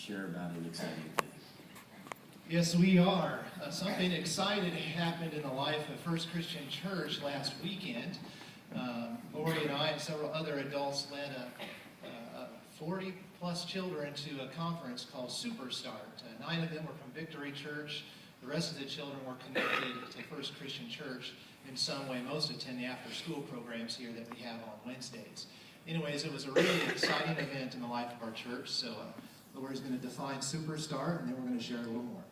share about an exciting thing. Yes, we are. Something exciting happened in the life of First Christian Church last weekend. Lori and I and several other adults led 40-plus children to a conference called Superstart. 9 of them were from Victory Church. The rest of the children were connected to First Christian Church in some way. Most attend the after-school programs here that we have on Wednesdays. Anyways, it was a really exciting event in the life of our church. So Lori's going to define Superstart, and then we're going to share a little more.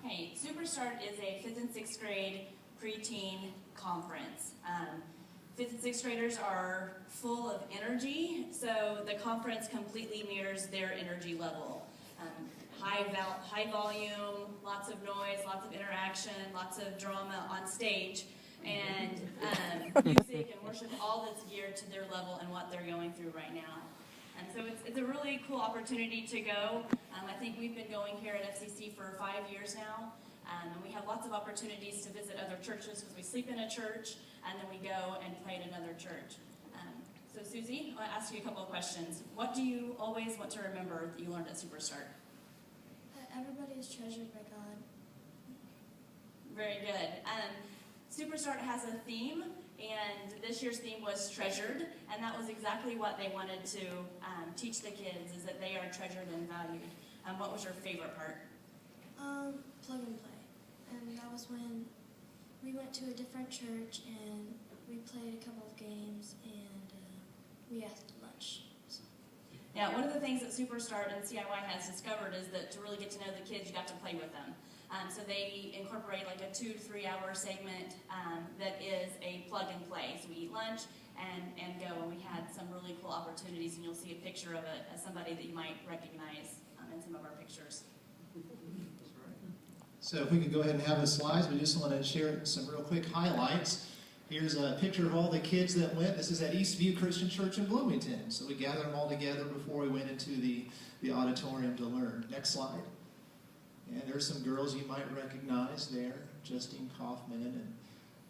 Okay, Superstart is a 5th and 6th grade preteen conference. 5th and 6th graders are full of energy, so the conference completely mirrors their energy level. High volume, lots of noise, lots of interaction, lots of drama on stage, and music and worship, all that's geared to their level and what they're going through right now. And so it's a really cool opportunity to go. I think we've been going here at FCC for 5 years now, and we have lots of opportunities to visit other churches because we sleep in a church, and then we go and play at another church. So Susie, I want to ask you a couple of questions. What do you always want to remember that you learned at Superstart? That everybody is treasured by God. Very good. Superstart has a theme, and this year's theme was treasured, and that was exactly what they wanted to teach the kids, is that they are treasured and valued. What was your favorite part? Plug and play. And that was when we went to a different church and we played a couple of games and we asked lunch. So. Yeah, one of the things that Superstart and CIY has discovered is that to really get to know the kids, you got to play with them. So they incorporate like a 2 to 3 hour segment that is a plug and play. So we eat lunch and go, and we had some really cool opportunities, and you'll see a picture of somebody that you might recognize in some of our pictures. So if we could go ahead and have the slides, we just want to share some real quick highlights. Here's a picture of all the kids that went. This is at Eastview Christian Church in Bloomington. So we gathered them all together before we went into the auditorium to learn. Next slide. And there's some girls you might recognize there, Justine Kaufman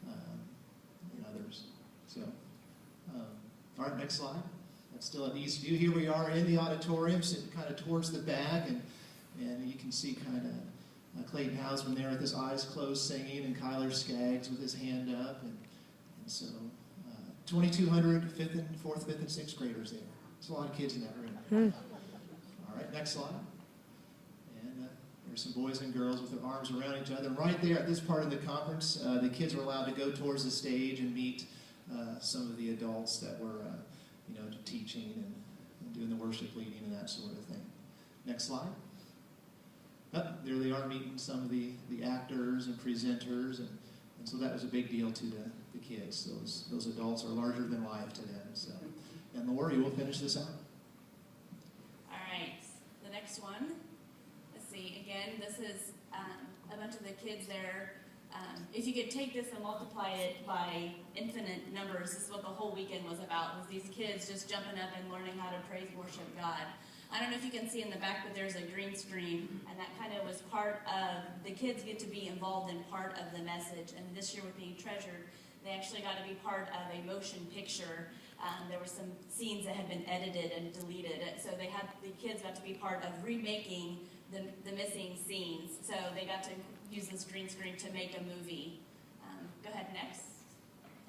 and others. So, all right, next slide. That's still at Eastview. Here we are in the auditorium, sitting kind of towards the back, and you can see kind of Clayton Hausman there with his eyes closed singing, and Kyler Skaggs with his hand up. And so 2,200 4th, 5th, and 6th graders there. There's a lot of kids in that room. All right, next slide. And there's some boys and girls with their arms around each other. Right there at this part of the conference, the kids were allowed to go towards the stage and meet some of the adults that were teaching and doing the worship leading and that sort of thing. Next slide. There they are meeting some of the actors and presenters, and so that was a big deal to the kids. Those adults are larger than life to them. So, and Lori will finish this out. All right, the next one. Let's see. Again, this is a bunch of the kids there. If you could take this and multiply it by infinite numbers, this is what the whole weekend was about, was these kids just jumping up and learning how to praise and worship God. I don't know if you can see in the back, but there's a green screen, and that kind of was part of, the kids get to be involved in part of the message, and this year with being treasured, they actually got to be part of a motion picture. There were some scenes that had been edited and deleted, so the kids got to be part of remaking the missing scenes, so they got to use this green screen to make a movie. Go ahead, next.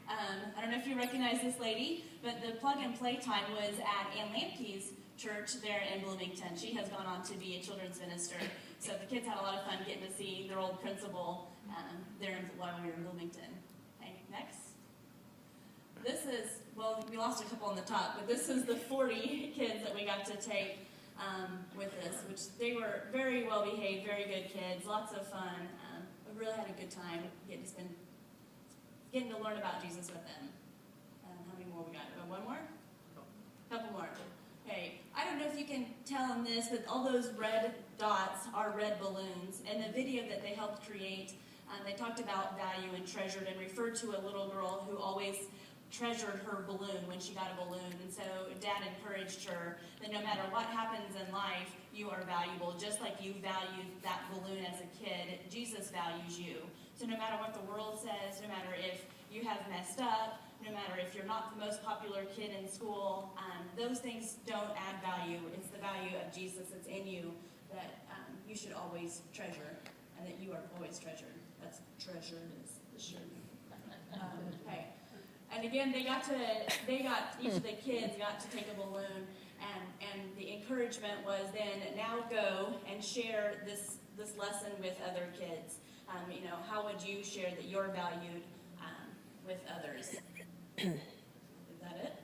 I don't know if you recognize this lady, but the plug and play time was at Ann Lamke's church there in Bloomington. She has gone on to be a children's minister. So the kids had a lot of fun getting to see their old principal there while we were in Bloomington. Okay, next. This is, well, we lost a couple on the top, but this is the 40 kids that we got to take with us, which they were very well behaved, very good kids, lots of fun. We really had a good time getting to learn about Jesus with them. How many more we got? One more? Couple more. Okay, I don't know if you can tell in this, but all those red dots are red balloons. In the video that they helped create, they talked about value and treasured and referred to a little girl who always treasured her balloon when she got a balloon. And so Dad encouraged her that no matter what happens in life, you are valuable. Just like you valued that balloon as a kid, Jesus values you. So no matter what the world says, no matter if you have messed up, no matter if you're not the most popular kid in school, those things don't add value. It's the value of Jesus that's in you that you should always treasure, and that you are always treasured. That's treasured is the shirt. Okay. And again, each of the kids got to take a balloon, and the encouragement was then now go and share this lesson with other kids. How would you share that you're valued with others? Is that it?